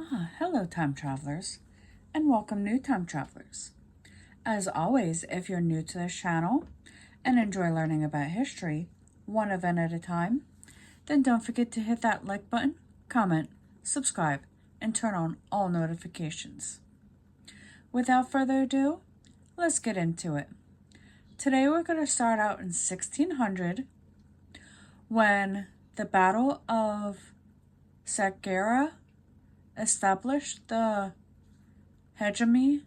Hello, time travelers, and welcome, new time travelers. As always, if you're new to this channel and enjoy learning about history, one event at a time, then don't forget to hit that like button, comment, subscribe, and turn on all notifications. Without further ado, let's get into it. Today we're going to start out in 1600 when the Battle of Saguera established the hegemony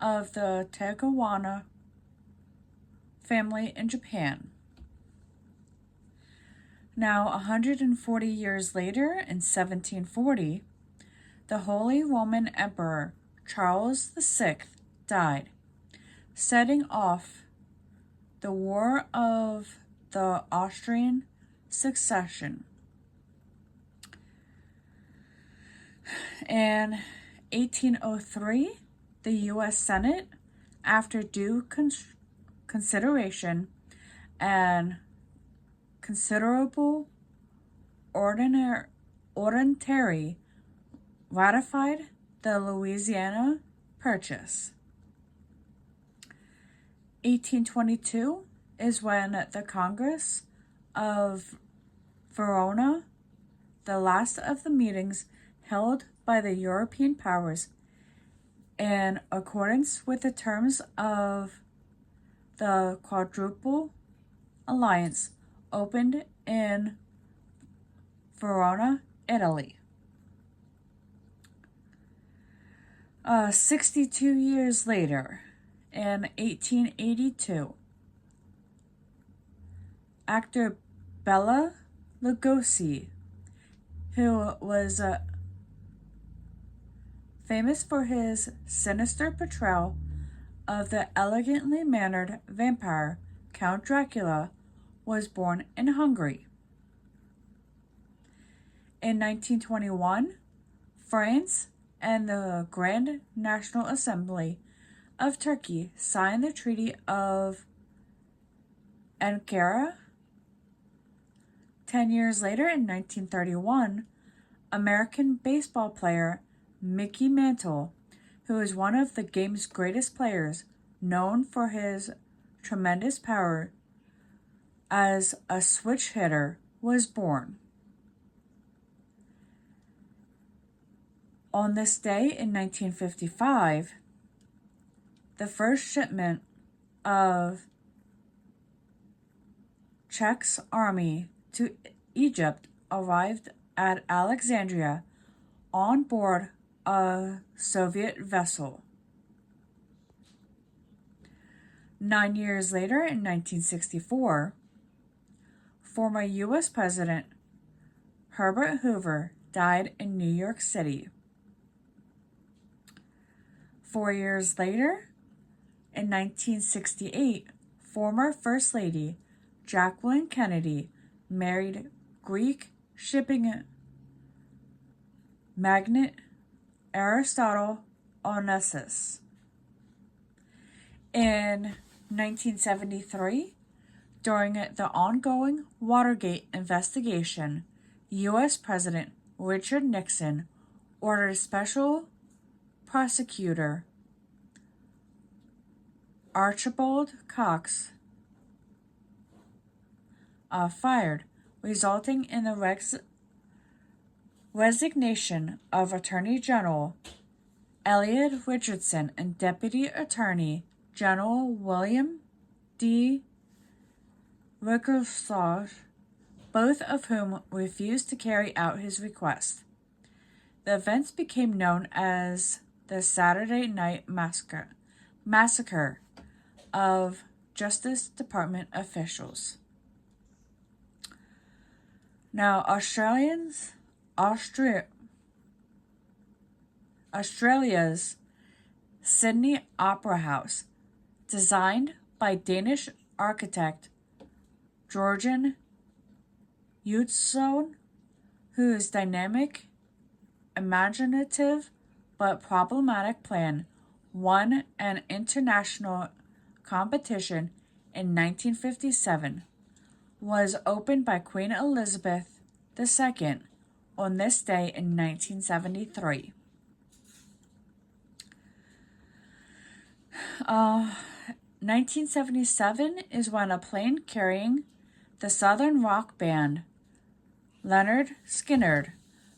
of the Tokugawa family in Japan. Now, 140 years later, in 1740, the Holy Roman Emperor Charles VI died, setting off the War of the Austrian Succession. In 1803, the U.S. Senate, after due consideration and considerable ordinary, ratified the Louisiana Purchase. 1822 is when the Congress of Verona, the last of the meetings held by the European powers in accordance with the terms of the Quadruple Alliance, opened in Verona, Italy. 62 years later, in 1882, actor Bela Lugosi, who was famous for his sinister portrayal of the elegantly mannered vampire Count Dracula, was born in Hungary. In 1921, France and the Grand National Assembly of Turkey signed the Treaty of Ankara. 10 years later, in 1931, American baseball player Mickey Mantle, who is one of the game's greatest players, known for his tremendous power as a switch hitter, was born. On this day in 1955, the first shipment of Czech's army to Egypt arrived at Alexandria on board a Soviet vessel. 9 years later, in 1964, former U.S. President Herbert Hoover died in New York City. 4 years later, in 1968, former First Lady Jacqueline Kennedy married Greek shipping magnate Aristotle Onassis. In 1973, during the ongoing Watergate investigation, U.S. President Richard Nixon ordered Special Prosecutor Archibald Cox fired, resulting in the resignation of Attorney General Elliot Richardson and Deputy Attorney General William D. Rickershaw, both of whom refused to carry out his request. The events became known as the Saturday Night Massacre of Justice Department officials. Now, Australia's Sydney Opera House, designed by Danish architect Jørgen Utzon, whose dynamic, imaginative, but problematic plan won an international competition in 1957, was opened by Queen Elizabeth II on this day in 1973. 1977 is when a plane carrying the southern rock band Leonard Skinner,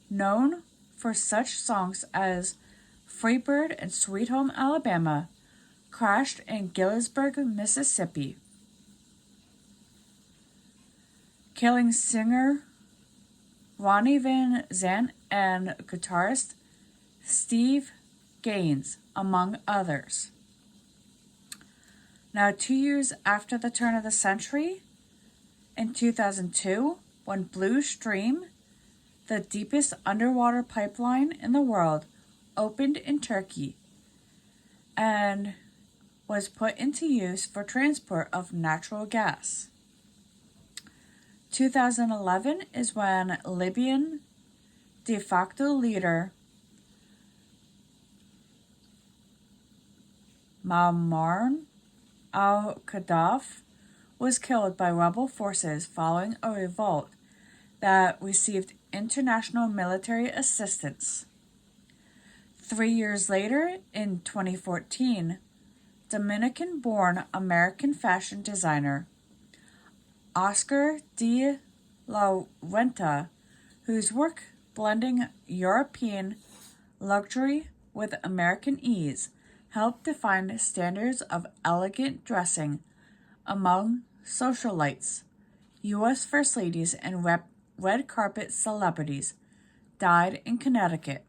known for such songs as Freebird and Sweet Home Alabama, crashed in Galesburg, Mississippi, killing singer Ronnie Van Zant and guitarist Steve Gaines, among others. Now, 2 years after the turn of the century, in 2002, when Blue Stream, the deepest underwater pipeline in the world, opened in Turkey and was put into use for transport of natural gas. 2011 is when Libyan de facto leader Muammar al-Gaddafi was killed by rebel forces following a revolt that received international military assistance. 3 years later, in 2014, Dominican-born American fashion designer Oscar de la Renta, whose work blending European luxury with American ease helped define standards of elegant dressing among socialites, U.S. First Ladies, and red carpet celebrities, died in Connecticut.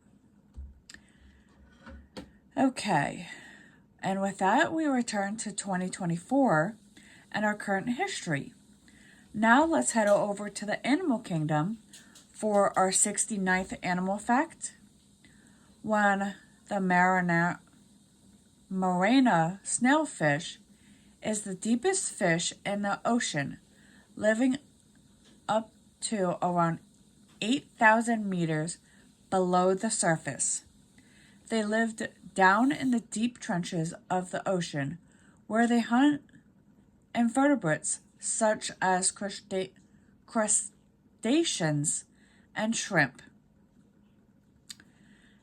Okay, and with that, we return to 2024 and our current history. Now let's head over to the animal kingdom for our 69th animal fact. When the Marina snailfish is the deepest fish in the ocean, living up to around 8,000 meters below the surface. They lived down in the deep trenches of the ocean, where they hunt invertebrates such as crustaceans and shrimp.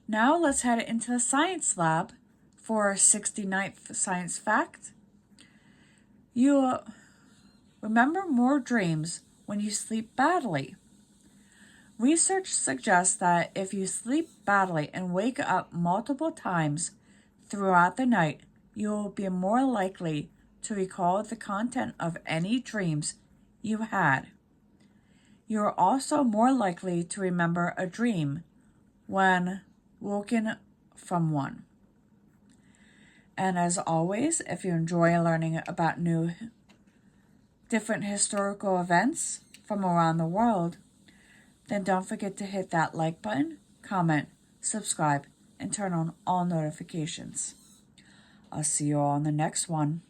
Now let's head into the science lab for our 69th science fact. You remember more dreams when you sleep badly. Research suggests that if you sleep badly and wake up multiple times throughout the night, you will be more likely to recall the content of any dreams you had. You are also more likely to remember a dream when woken from one. And as always, if you enjoy learning about different historical events from around the world, then don't forget to hit that like button, comment, subscribe, and turn on all notifications. I'll see you all on the next one.